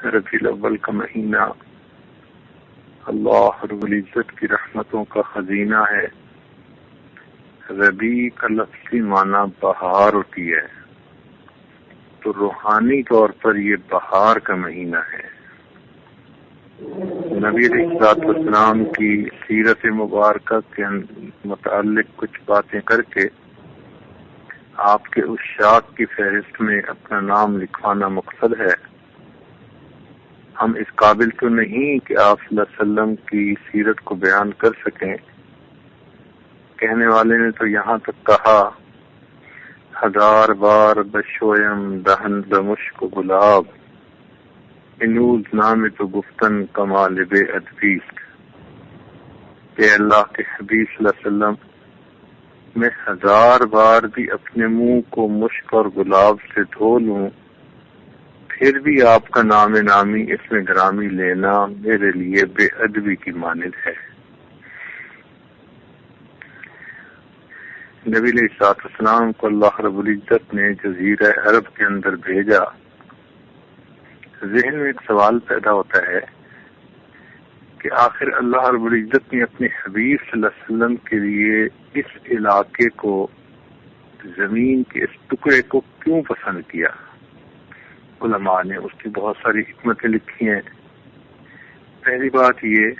ربیع الاول کا مہینہ اللہ رب العزت کی رحمتوں کا خزینہ ہے۔ ربیع کا لفظی معنی بہار ہوتی ہے، تو روحانی طور پر یہ بہار کا مہینہ ہے۔ نبی علیہ الصلوۃ والسلام کی سیرت مبارکہ کے متعلق کچھ باتیں کر کے آپ کے عشاق کی فہرست میں اپنا نام لکھوانا مقصد ہے۔ ہم اس قابل تو نہیں کہ آپ صلی اللہ علیہ وسلم کی سیرت کو بیان کر سکیں۔ کہنے والے نے تو یہاں تک کہا، 1000 بار بشویم دہن بمشک و گلاب، انوز نام تو گفتن کمال بے ادبی۔ کہ اللہ کے حبیب صلی اللہ علیہ وسلم، میں 1000 بار بھی اپنے منہ کو مشک اور گلاب سے دھو لوں، پھر بھی آپ کا نام نامی اس میں گرامی لینا میرے لیے بے ادبی کی مانند ہے۔ نبی علیہ الصلوۃ والسلام کو اللہ رب العزت نے جزیرہ عرب کے اندر بھیجا۔ ذہن میں ایک سوال پیدا ہوتا ہے کہ آخر اللہ رب العزت نے اپنے حبیب صلی اللہ علیہ وسلم کے لیے اس علاقے کو، زمین کے اس ٹکڑے کو کیوں پسند کیا؟ علماء نے اس کی بہت ساری حکمتیں لکھی ہیں۔ پہلی بات یہ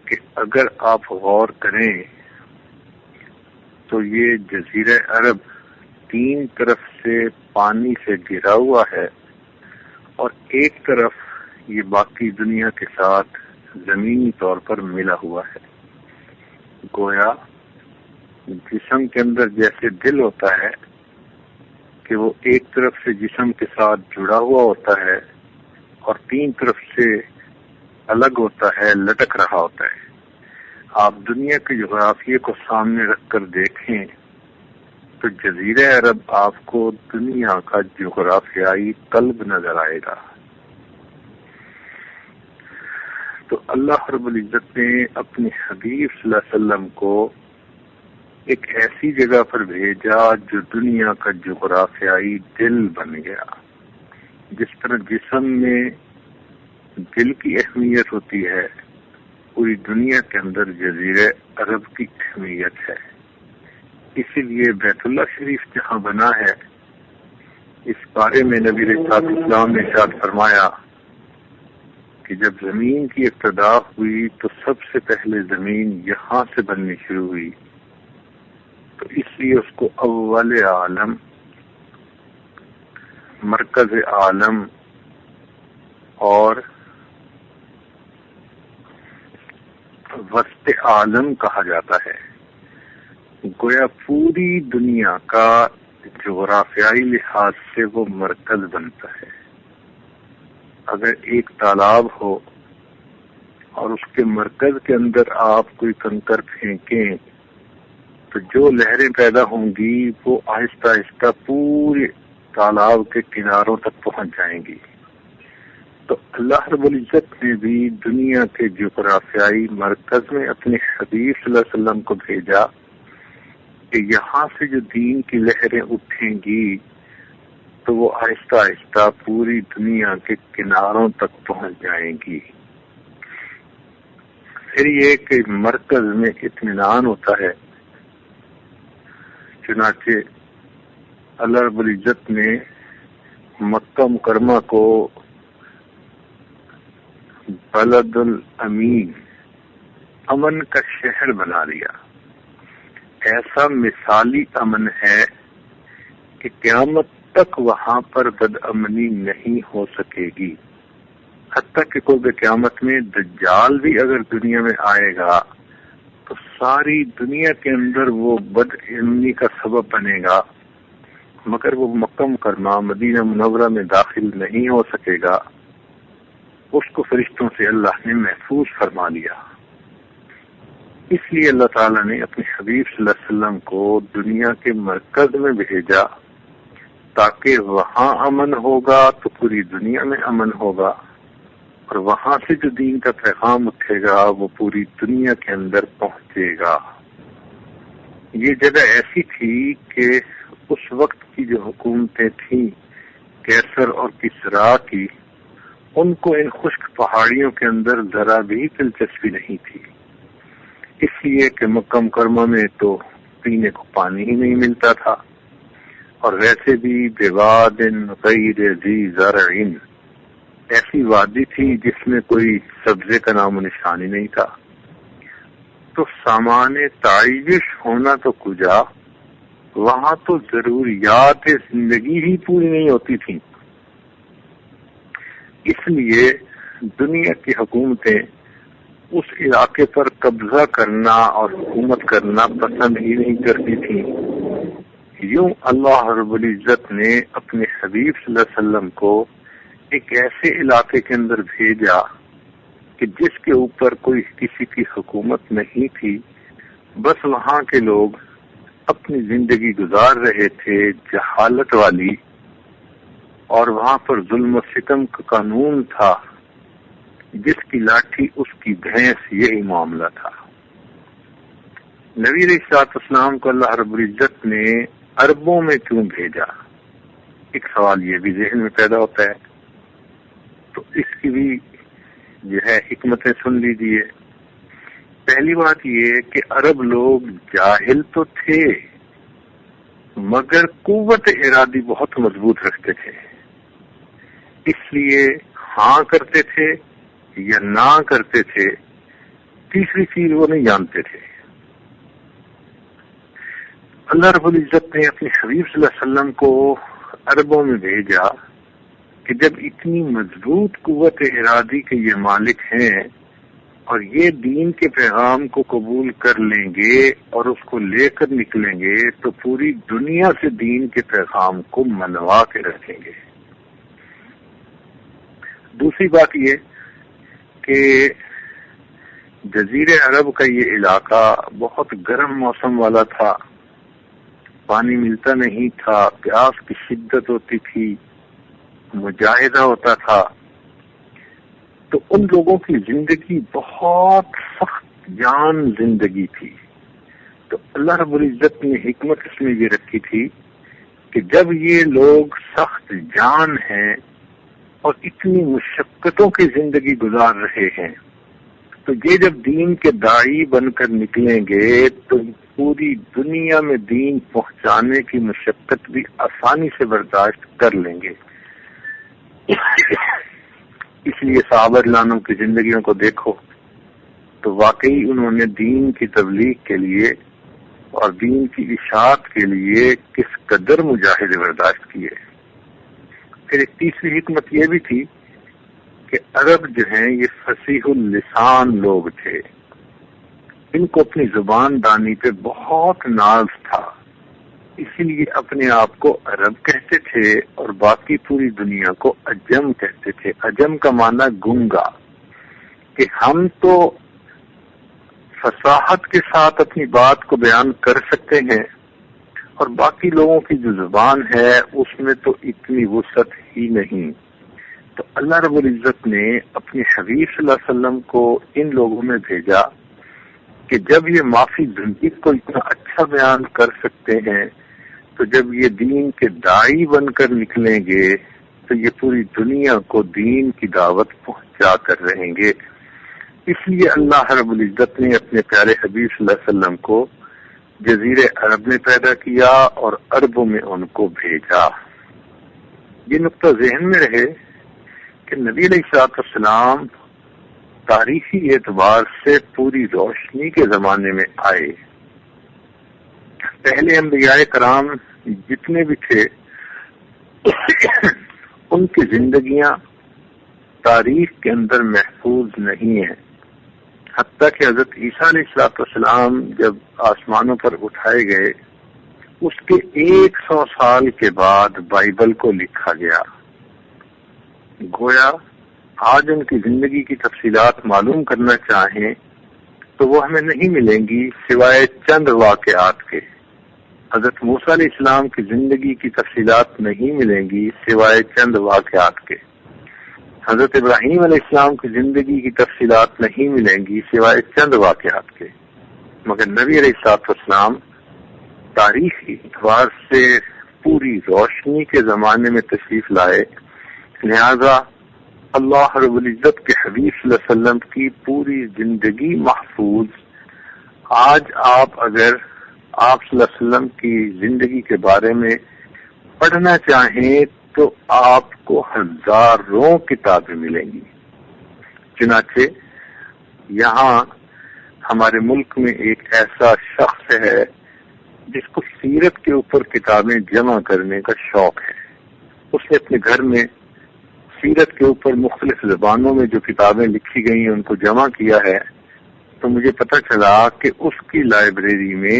کہ اگر آپ غور کریں تو یہ جزیرہ عرب 3 طرف سے پانی سے گھرا ہوا ہے اور ایک طرف یہ باقی دنیا کے ساتھ زمینی طور پر ملا ہوا ہے۔ گویا جسم کے اندر جیسے دل ہوتا ہے کہ وہ ایک طرف سے جسم کے ساتھ جڑا ہوا ہوتا ہے اور 3 طرف سے الگ ہوتا ہے، لٹک رہا ہوتا ہے۔ آپ دنیا کے جغرافیے کو سامنے رکھ کر دیکھیں تو جزیرہ عرب آپ کو دنیا کا جغرافیائی قلب نظر آئے گا۔ تو اللہ رب العزت نے اپنے حبیب صلی اللہ علیہ وسلم کو ایک ایسی جگہ پر بھیجا جو دنیا کا جغرافیائی دل بن گیا۔ جس طرح جسم میں دل کی اہمیت ہوتی ہے، پوری دنیا کے اندر جزیرہ عرب کی اہمیت ہے۔ اسی لیے بیت اللہ شریف جہاں بنا ہے، اس بارے میں نبی علیہ الصلوۃ والسلام نے ارشاد فرمایا کہ جب زمین کی ابتدا ہوئی تو سب سے پہلے زمین یہاں سے بننی شروع ہوئی، تو اس لیے اس کو اول عالم، مرکز عالم اور وسط عالم کہا جاتا ہے۔ گویا پوری دنیا کا جغرافیائی لحاظ سے وہ مرکز بنتا ہے۔ اگر ایک تالاب ہو اور اس کے مرکز کے اندر آپ کوئی کنکر پھینکیں تو جو لہریں پیدا ہوں گی وہ آہستہ آہستہ پورے تالاب کے کناروں تک پہنچ جائیں گی۔ تو اللہ رب العزت نے بھی دنیا کے جغرافیائی مرکز میں اپنے حبیب صلی اللہ علیہ وسلم کو بھیجا کہ یہاں سے جو دین کی لہریں اٹھیں گی تو وہ آہستہ آہستہ پوری دنیا کے کناروں تک پہنچ جائیں گی۔ پھر یہ کہ مرکز میں اطمینان ہوتا ہے۔ چنانچہ اللہ رب العزت نے مکہ مکرمہ کو بلد الامین، امن کا شہر بنا دیا۔ ایسا مثالی امن ہے کہ قیامت تک وہاں پر بد امنی نہیں ہو سکے گی۔ حتیٰ کہ قرب قیامت میں دجال بھی اگر دنیا میں آئے گا تو ساری دنیا کے اندر وہ بد امنی کا سبب بنے گا، مگر وہ مکہ مکرمہ مدینہ منورہ میں داخل نہیں ہو سکے گا۔ اس کو فرشتوں سے اللہ نے محفوظ فرما لیا۔ اس لیے اللہ تعالیٰ نے اپنے حبیب صلی اللہ علیہ وسلم کو دنیا کے مرکز میں بھیجا تاکہ وہاں امن ہوگا تو پوری دنیا میں امن ہوگا، اور وہاں سے جو دین کا پیغام اٹھے گا وہ پوری دنیا کے اندر پہنچے گا۔ یہ جگہ ایسی تھی کہ اس وقت کی جو حکومتیں تھیں، کیسر اور کسریٰ کی، ان کو ان خشک پہاڑیوں کے اندر ذرا بھی دلچسپی نہیں تھی، اس لیے کہ مکہ مکرمہ میں تو پینے کو پانی ہی نہیں ملتا تھا، اور ویسے بھی بواد غیر ذی زرع، ایسی وادی تھی جس میں کوئی سبزے کا نام و نشان ہی نہیں تھا، تو سامان تعیش ہونا تو کجا، وہاں تو ضروریات زندگی ہی پوری نہیں ہوتی تھیں۔ اس لیے دنیا کی حکومتیں اس علاقے پر قبضہ کرنا اور حکومت کرنا پسند ہی نہیں کرتی تھیں۔ یوں اللہ رب العزت نے اپنے حبیب صلی اللہ علیہ وسلم کو ایک ایسے علاقے کے اندر بھیجا کہ جس کے اوپر کوئی کسی کی حکومت نہیں تھی، بس وہاں کے لوگ اپنی زندگی گزار رہے تھے جہالت والی، اور وہاں پر ظلم و ستم کا قانون تھا، جس کی لاٹھی اس کی بھینس، یہی معاملہ تھا۔ نبی علیہ السلام کو اللہ رب العزت نے عربوں میں کیوں بھیجا؟ ایک سوال یہ بھی ذہن میں پیدا ہوتا ہے، تو اس کی بھی جو ہے حکمتیں سن لیجیے۔ پہلی بات یہ کہ عرب لوگ جاہل تو تھے مگر قوت ارادی بہت مضبوط رکھتے تھے، اس لیے ہاں کرتے تھے یا نہ کرتے تھے، تیسری چیز وہ نہیں جانتے تھے۔ اللہ رب العزت نے اپنے حبیب صلی اللہ علیہ وسلم کو عربوں میں بھیجا کہ جب اتنی مضبوط قوت ارادی کے یہ مالک ہیں اور یہ دین کے پیغام کو قبول کر لیں گے اور اس کو لے کر نکلیں گے تو پوری دنیا سے دین کے پیغام کو منوا کے رکھیں گے۔ دوسری بات یہ کہ جزیرے عرب کا یہ علاقہ بہت گرم موسم والا تھا، پانی ملتا نہیں تھا، پیاس کی شدت ہوتی تھی، مجاہدہ ہوتا تھا، تو ان لوگوں کی زندگی بہت سخت جان زندگی تھی۔ تو اللہ رب العزت نے حکمت اس میں یہ رکھی تھی کہ جب یہ لوگ سخت جان ہیں اور اتنی مشقتوں کی زندگی گزار رہے ہیں، تو یہ جب دین کے داعی بن کر نکلیں گے تو پوری دنیا میں دین پہنچانے کی مشقت بھی آسانی سے برداشت کر لیں گے۔ اس لیے صحابہ رضوان کی زندگیوں کو دیکھو تو واقعی انہوں نے دین کی تبلیغ کے لیے اور دین کی اشاعت کے لیے کس قدر مجاہدے برداشت کیے۔ پھر ایک تیسری حکمت یہ بھی تھی کہ عرب جو ہیں یہ فصیح اللسان لوگ تھے، ان کو اپنی زبان دانی پہ بہت ناز تھا، اسی لیے اپنے آپ کو عرب کہتے تھے اور باقی پوری دنیا کو عجم کہتے تھے۔ عجم کا معنی گنگا، کہ ہم تو فصاحت کے ساتھ اپنی بات کو بیان کر سکتے ہیں اور باقی لوگوں کی جو زبان ہے اس میں تو اتنی وسعت ہی نہیں۔ تو اللہ رب العزت نے اپنے حبیب صلی اللہ علیہ وسلم کو ان لوگوں میں بھیجا کہ جب یہ معافی زندگی کو اتنا اچھا بیان کر سکتے ہیں تو جب یہ دین کے داعی بن کر نکلیں گے تو یہ پوری دنیا کو دین کی دعوت پہنچا کر رہیں گے۔ اس لیے اللہ رب العزت نے اپنے پیارے حبیب صلی اللہ علیہ وسلم کو جزیرے عرب میں پیدا کیا اور عربوں میں ان کو بھیجا۔ یہ نقطہ ذہن میں رہے کہ نبی علیہ السلام تاریخی اعتبار سے پوری روشنی کے زمانے میں آئے۔ پہلے انبیاء کرام جتنے بھی تھے ان کی زندگیاں تاریخ کے اندر محفوظ نہیں ہیں، حتیٰ کہ حضرت عیسیٰ علیہ السلام جب آسمانوں پر اٹھائے گئے اس کے 100 سال کے بعد بائبل کو لکھا گیا۔ گویا آج ان کی زندگی کی تفصیلات معلوم کرنا چاہیں تو وہ ہمیں نہیں ملیں گی سوائے چند واقعات کے۔ حضرت موسیٰ علیہ السلام کی زندگی کی تفصیلات نہیں ملیں گی سوائے چند واقعات کے۔ حضرت ابراہیم علیہ السلام کی زندگی کی تفصیلات نہیں ملیں گی سوائے چند واقعات کے، مگر نبی علیہ السلام تاریخی اعتبار سے پوری روشنی کے زمانے میں تشریف لائے، لہذا اللہ رب العزت کے حبیب صلی اللہ علیہ وسلم کی پوری زندگی محفوظ. آج آپ اگر آپ صلی اللہ علیہ وسلم کی زندگی کے بارے میں پڑھنا چاہیں تو آپ کو ہزاروں کتابیں ملیں گی. چنانچہ یہاں ہمارے ملک میں ایک ایسا شخص ہے جس کو سیرت کے اوپر کتابیں جمع کرنے کا شوق ہے. اس نے اپنے گھر میں سیرت کے اوپر مختلف زبانوں میں جو کتابیں لکھی گئی ہیں ان کو جمع کیا ہے. تو مجھے پتہ چلا کہ اس کی لائبریری میں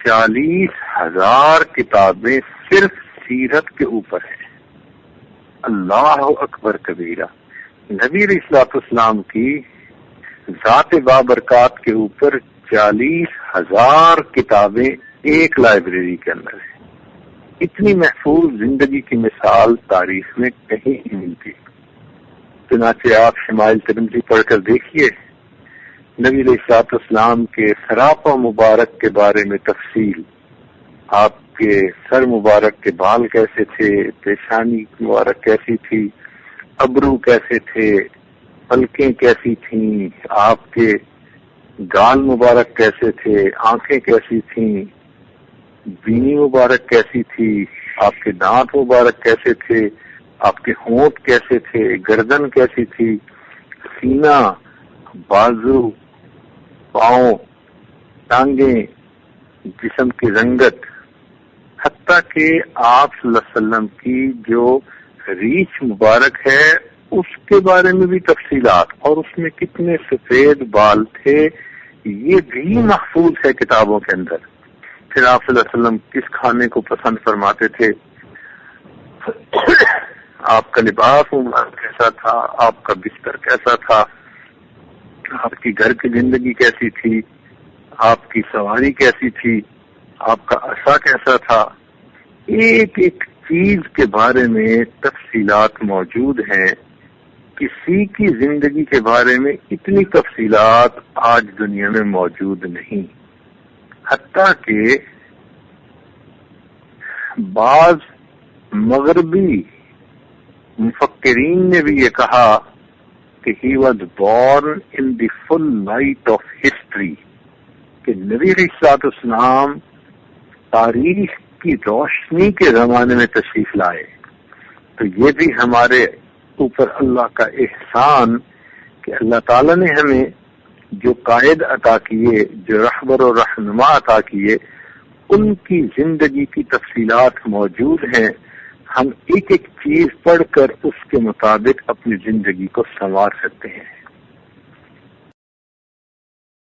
40,000 کتابیں صرف سیرت کے اوپر ہیں. اللہ اکبر کبیرہ. نبی علیہ الصلوۃ والسلام کی ذات بابرکات کے اوپر 40,000 کتابیں ایک لائبریری کے اندر ہیں. اتنی محفوظ زندگی کی مثال تاریخ میں کہیں نہیں ملتی. چنانچہ آپ شمائل ترمذی پڑھ کر دیکھیے، نبی علیہ الصلوۃ والسلام کے سراپا مبارک کے بارے میں تفصیل، آپ کے سر مبارک کے بال کیسے تھے، پیشانی مبارک کیسی تھی، ابرو کیسے تھے، پلکیں کیسی تھیں، آپ کے گال مبارک کیسے تھے، آنکھیں کیسی تھیں، بینی مبارک کیسی تھی، آپ کے دانت مبارک کیسے تھے، آپ کے ہونٹ کیسے تھے، گردن کیسی تھی، سینہ، بازو، پاؤں، ٹانگیں، جسم کی رنگت، حتیٰ کہ آپ صلی اللہ علیہ وسلم کی جو ریچھ مبارک ہے اس کے بارے میں بھی تفصیلات، اور اس میں کتنے سفید بال تھے یہ بھی محفوظ ہے کتابوں کے اندر. پھر آپ صلی اللہ علیہ وسلم کس کھانے کو پسند فرماتے تھے، آپ کا لباس مبارک کیسا تھا، آپ کا بستر کیسا تھا، آپ کی گھر کی زندگی کیسی تھی، آپ کی سواری کیسی تھی، آپ کا عصا کیسا تھا. ایک ایک چیز کے بارے میں تفصیلات موجود ہیں. کسی کی زندگی کے بارے میں اتنی تفصیلات آج دنیا میں موجود نہیں. حتیٰ کہ بعض مغربی مفکرین نے بھی یہ کہا کہ he was born in the full light of history, کہ نبی علیہ الصلوۃ والسلام تاریخ کی روشنی کے زمانے میں تشریف لائے. تو یہ بھی ہمارے اوپر اللہ کا احسان کہ اللہ تعالیٰ نے ہمیں جو قائد عطا کیے، جو رہبر و رہنما عطا کیے، ان کی زندگی کی تفصیلات موجود ہیں. ہم ایک ایک چیز پڑھ کر اس کے مطابق اپنی زندگی کو سنوار سکتے ہیں.